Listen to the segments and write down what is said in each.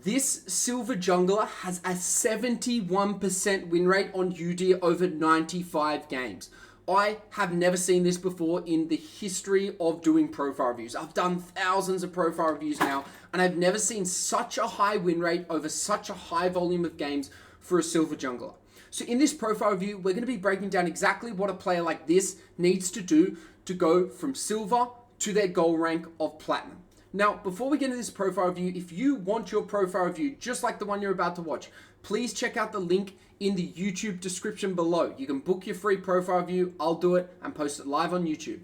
This silver jungler has a 71% win rate on Udyr over 95 games. I have never seen this before in the history of doing profile reviews. I've done thousands of profile reviews now, and I've never seen such a high win rate over such a high volume of games for a silver jungler. So in this profile review, we're going to be breaking down exactly what a player like this needs to do to go from silver to their goal rank of platinum. Now, before we get into this profile review, if you want your profile review just like the one you're about to watch, please check out the link in the YouTube description below. You can book your free profile review, I'll do it, and post it live on YouTube.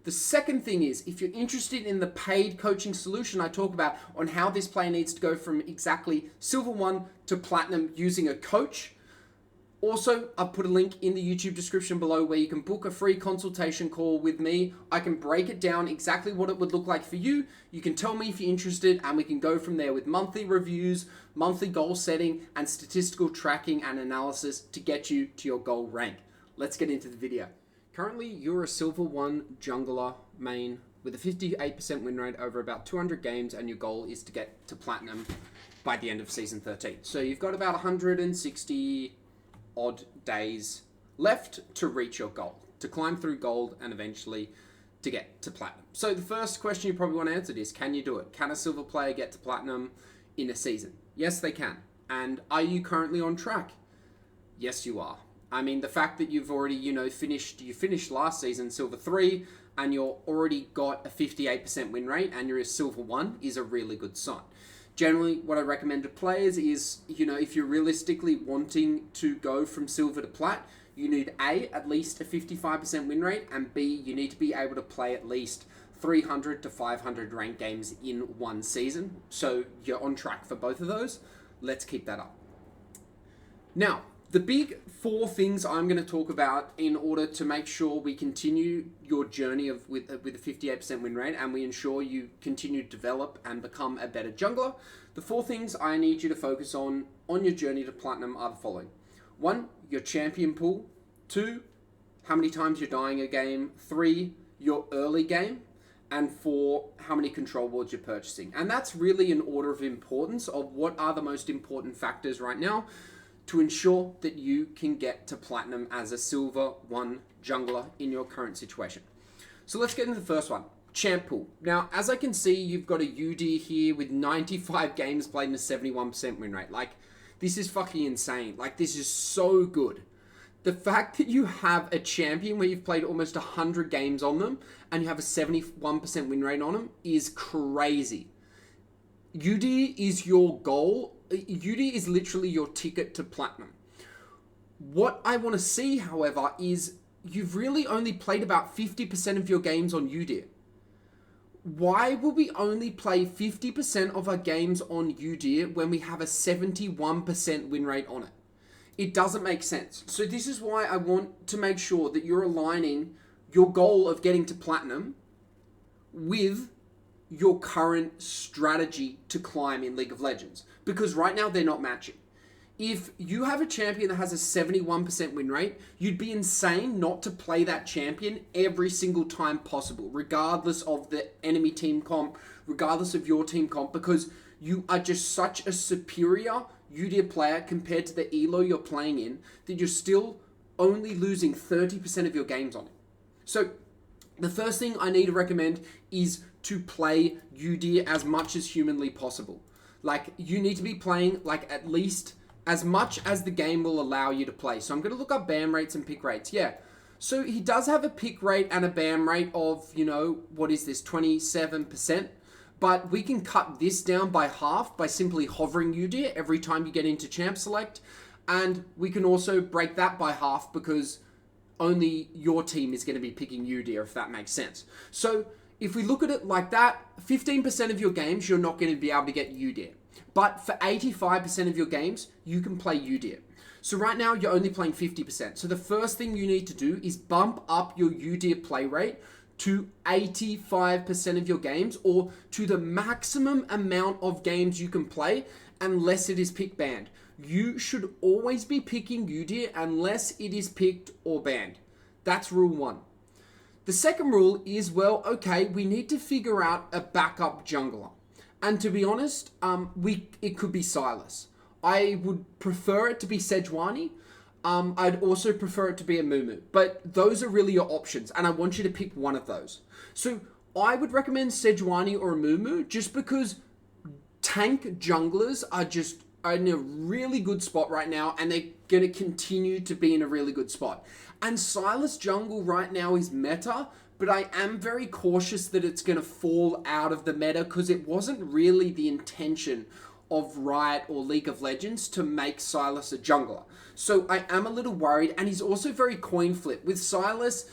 The second thing is, if you're interested in the paid coaching solution I talk about on how this player needs to go from exactly silver 1 to platinum using a coach, also, I've put a link in the YouTube description below where you can book a free consultation call with me. I can break it down exactly what it would look like for you. You can tell me if you're interested, and we can go from there with monthly reviews, monthly goal setting, and statistical tracking and analysis to get you to your goal rank. Let's get into the video. Currently, you're a silver 1 jungler main with a 58% win rate over about 200 games, and your goal is to get to platinum by the end of season 13. So you've got about 160 odd days left to reach your goal, to climb through gold and eventually to get to platinum. So the first question you probably want to answer is, can you do it? Can a silver player get to platinum in a season? Yes, they can. And are you currently on track? Yes, you are. I mean, the fact that you've already, you finished last season silver 3 and you're already got a 58% win rate and you're a silver 1 is a really good sign. Generally, what I recommend to players is, if you're realistically wanting to go from silver to plat, you need A, at least a 55% win rate, and B, you need to be able to play at least 300 to 500 ranked games in one season. So you're on track for both of those. Let's keep that up. Now, the big 4 things I'm going to talk about in order to make sure we continue your journey with a 58% win rate and we ensure you continue to develop and become a better jungler. The 4 things I need you to focus on your journey to platinum are the following. 1, your champion pool. 2, how many times you're dying a game. 3, your early game. And 4, how many control boards you're purchasing. And that's really an order of importance of what are the most important factors right now to ensure that you can get to platinum as a silver 1 jungler in your current situation. So let's get into the first one, champ pool. Now, as I can see, you've got a Udyr here with 95 games played and a 71% win rate. Like, this is fucking insane. Like, this is so good. The fact that you have a champion where you've played almost 100 games on them and you have a 71% win rate on them is crazy. Udyr is your goal. Udyr is literally your ticket to platinum. What I want to see, however, is you've really only played about 50% of your games on Udyr. Why would we only play 50% of our games on Udyr when we have a 71% win rate on it? It doesn't make sense. So this is why I want to make sure that you're aligning your goal of getting to platinum with your current strategy to climb in League of Legends. Because right now they're not matching. If you have a champion that has a 71% win rate, you'd be insane not to play that champion every single time possible, regardless of the enemy team comp, regardless of your team comp, because you are just such a superior Udyr player compared to the elo you're playing in that you're still only losing 30% of your games on it. So the first thing I need to recommend is to play Udyr as much as humanly possible. Like, you need to be playing like at least as much as the game will allow you to play. So I'm going to look up BAM rates and pick rates. Yeah. So he does have a pick rate and a BAM rate of, what is this, 27%. But we can cut this down by half by simply hovering Udyr every time you get into champ select. And we can also break that by half because only your team is going to be picking Udyr, if that makes sense. So if we look at it like that, 15% of your games, you're not going to be able to get Udyr. But for 85% of your games, you can play Udyr. So right now, you're only playing 50%. So the first thing you need to do is bump up your Udyr play rate to 85% of your games, or to the maximum amount of games you can play unless it is pick banned. You should always be picking Udyr unless it is picked or banned. That's rule 1. The second rule is, well, okay, we need to figure out a backup jungler. And to be honest, it could be Silas. I would prefer it to be Sejuani. I'd also prefer it to be a Mumu. But those are really your options, and I want you to pick one of those. So I would recommend Sejuani or a Mumu just because tank junglers are just in a really good spot right now, and they're going to continue to be in a really good spot. And Silas jungle right now is meta, but I am very cautious that it's going to fall out of the meta because it wasn't really the intention of Riot or League of Legends to make Silas a jungler. So I am a little worried, and he's also very coin flip. With Silas,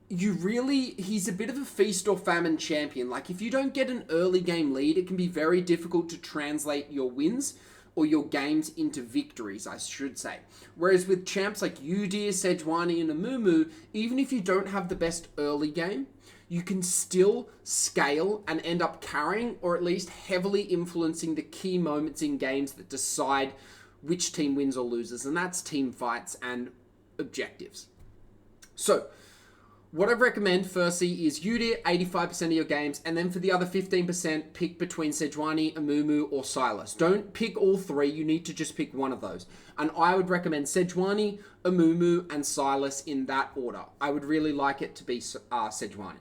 he's a bit of a feast or famine champion. Like, if you don't get an early game lead, it can be very difficult to translate your wins or your games into victories, I should say. Whereas with champs like Udyr, Sejuani, and Amumu, even if you don't have the best early game, you can still scale and end up carrying or at least heavily influencing the key moments in games that decide which team wins or loses, and that's team fights and objectives. So, what I recommend firstly is Udyr, 85% of your games, and then for the other 15%, pick between Sejuani, Amumu, or Silas. Don't pick all three, you need to just pick one of those. And I would recommend Sejuani, Amumu, and Silas in that order. I would really like it to be Sejuani.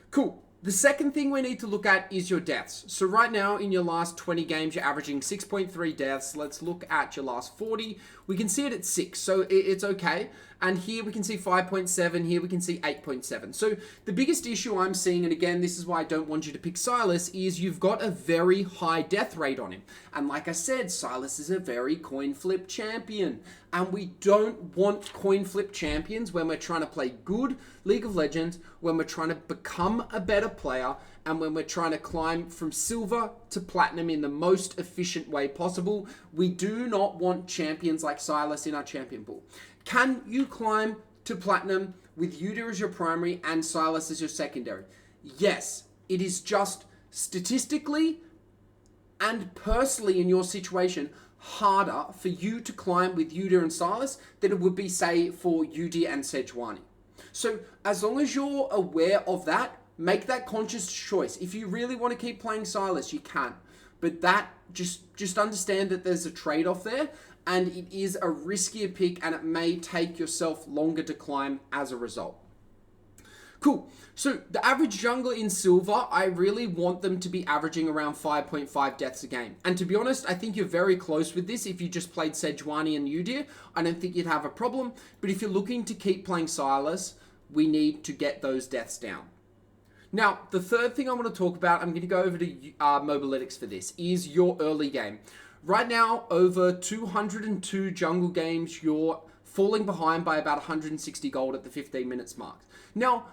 Cool. The second thing we need to look at is your deaths. So right now in your last 20 games, you're averaging 6.3 deaths. Let's look at your last 40. We can see it at 6, so it's okay. And here we can see 5.7, here we can see 8.7. So the biggest issue I'm seeing, and again, this is why I don't want you to pick Silas, is you've got a very high death rate on him. And like I said, Silas is a very coin flip champion. And we don't want coin flip champions when we're trying to play good League of Legends, when we're trying to become a better player, and when we're trying to climb from silver to platinum in the most efficient way possible. We do not want champions like Silas in our champion pool. Can you climb to platinum with Udyr as your primary and Silas as your secondary? Yes, it is just statistically and personally in your situation harder for you to climb with Udyr and Silas than it would be, say, for Udyr and Sejuani. So as long as you're aware of that, make that conscious choice. If you really want to keep playing Silas, you can. But that, just understand that there's a trade-off there, and it is a riskier pick, and it may take yourself longer to climb as a result. Cool. So the average jungler in silver, I really want them to be averaging around 5.5 deaths a game. And to be honest, I think you're very close with this. If you just played Sejuani and Udyr, I don't think you'd have a problem. But if you're looking to keep playing Silas, we need to get those deaths down. Now, the third thing I want to talk about, I'm going to go over to Mobalytics for this, is your early game. Right now, over 202 jungle games, you're falling behind by about 160 gold at the 15 minutes mark. Now,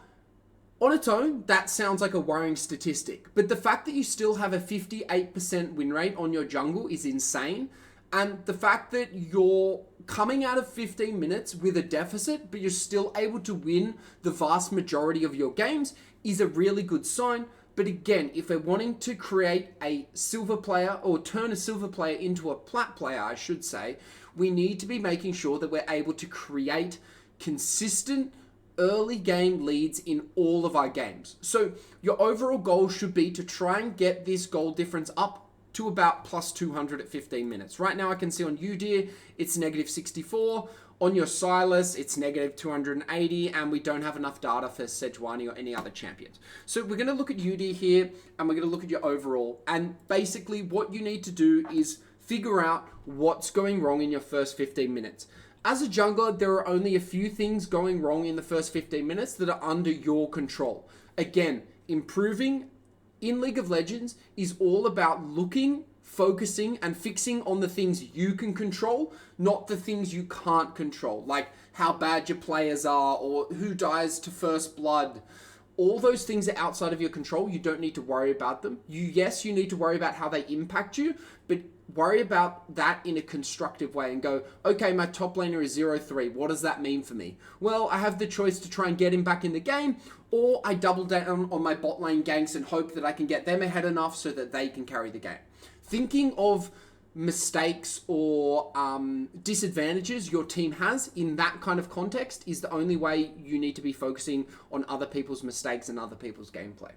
on its own, that sounds like a worrying statistic, but the fact that you still have a 58% win rate on your jungle is insane, and the fact that you're coming out of 15 minutes with a deficit, but you're still able to win the vast majority of your games is a really good sign. But again, if we're wanting to create a silver player, or turn a silver player into a plat player, I should say, we need to be making sure that we're able to create consistent early game leads in all of our games. So your overall goal should be to try and get this goal difference up to about plus 200 at 15 minutes. Right now I can see on Udyr, it's negative 64. On your Silas, it's negative 280, and we don't have enough data for Sejuani or any other champions. So we're going to look at Udyr here, and we're going to look at your overall. And basically what you need to do is figure out what's going wrong in your first 15 minutes. As a jungler, there are only a few things going wrong in the first 15 minutes that are under your control. Again, improving in League of Legends is all about looking, focusing, and fixing on the things you can control, not the things you can't control, like how bad your players are or who dies to first blood. All those things are outside of your control. You don't need to worry about them. Yes, you need to worry about how they impact you, but worry about that in a constructive way and go, okay, my top laner is 0-3. What does that mean for me? Well, I have the choice to try and get him back in the game, or I double down on my bot lane ganks and hope that I can get them ahead enough so that they can carry the game. Thinking of mistakes or disadvantages your team has in that kind of context is the only way you need to be focusing on other people's mistakes and other people's gameplay.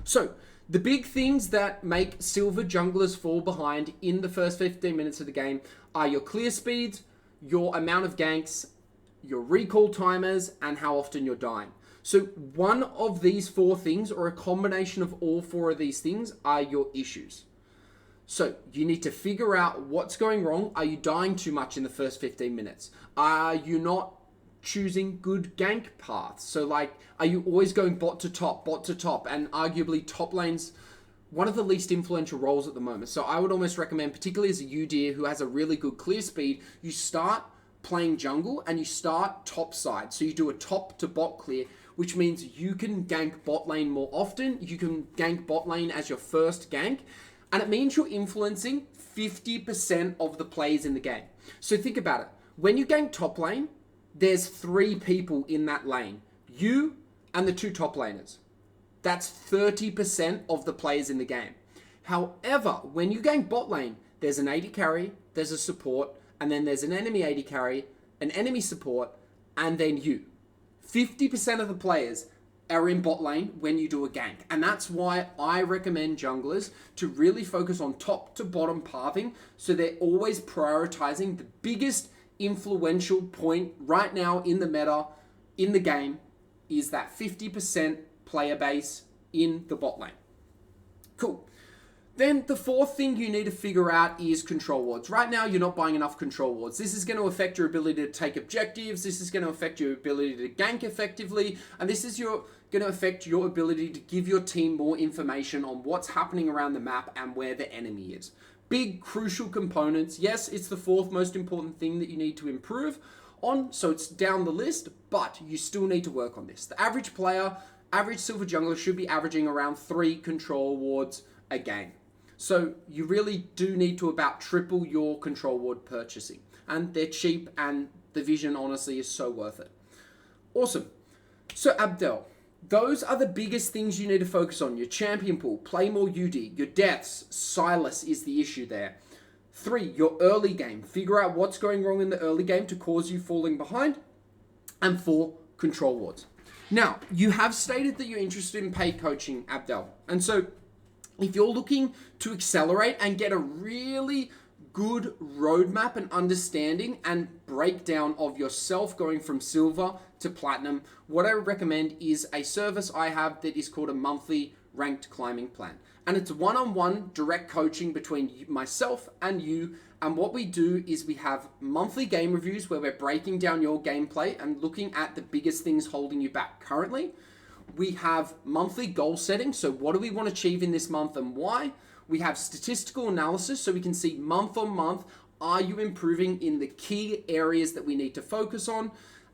So The big things that make silver junglers fall behind in the first 15 minutes of the game are your clear speeds, your amount of ganks, your recall timers, and how often you're dying. So one of these four things, or a combination of all four of these things, are your issues. So you need to figure out what's going wrong. Are you dying too much in the first 15 minutes? Are you not choosing good gank paths? So like, are you always going bot to top, and arguably top lane's one of the least influential roles at the moment. So I would almost recommend, particularly as a Udyr who has a really good clear speed, you start playing jungle and you start top side. So you do a top to bot clear, which means you can gank bot lane more often. You can gank bot lane as your first gank. And it means you're influencing 50% of the plays in the game. So think about it. When you gank top lane, there's 3 people in that lane. You and the 2 top laners. That's 30% of the players in the game. However, when you gank bot lane, there's an AD carry, there's a support, and then there's an enemy AD carry, an enemy support, and then you. 50% of the players are in bot lane when you do a gank. And that's why I recommend junglers to really focus on top to bottom pathing, so they're always prioritizing the biggest influential point right now in the meta, in the game, is that 50% player base in the bot lane. Cool. Then the fourth thing you need to figure out is control wards. Right now, you're not buying enough control wards. This is going to affect your ability to take objectives. This is going to affect your ability to gank effectively. And this is going to affect your ability to give your team more information on what's happening around the map and where the enemy is. Big, crucial components. Yes, it's the fourth most important thing that you need to improve on, so it's down the list, but you still need to work on this. The average player, average silver jungler should be averaging around 3 control wards a game. So you really do need to about triple your control ward purchasing. And they're cheap, and the vision honestly is so worth it. Awesome. So Abdel, those are the biggest things you need to focus on. Your champion pool, play more Udyr. Your deaths, Silas is the issue there. 3, your early game. Figure out what's going wrong in the early game to cause you falling behind. And 4, control wards. Now, you have stated that you're interested in paid coaching, Abdel. And so if you're looking to accelerate and get a really good roadmap and understanding and breakdown of yourself going from silver to platinum, what I would recommend is a service I have that is called a monthly ranked climbing plan. And it's one-on-one direct coaching between myself and you. And what we do is we have monthly game reviews where we're breaking down your gameplay and looking at the biggest things holding you back currently. We have monthly goal setting. So what do we want to achieve in this month and why? We have statistical analysis, so we can see month on month, are you improving in the key areas that we need to focus on?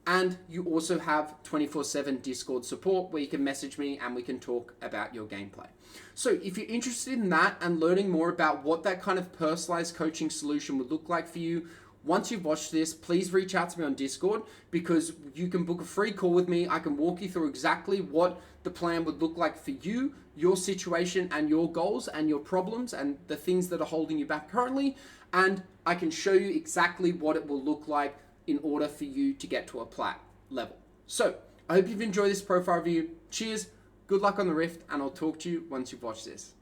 And you also have 24/7 Discord support where you can message me and we can talk about your gameplay. So if you're interested in that and learning more about what that kind of personalized coaching solution would look like for you, once you've watched this, please reach out to me on Discord, because you can book a free call with me. I can walk you through exactly what the plan would look like for you, your situation and your goals and your problems and the things that are holding you back currently. And I can show you exactly what it will look like in order for you to get to a plat level. So I hope you've enjoyed this profile review. Cheers, good luck on the Rift, and I'll talk to you once you've watched this.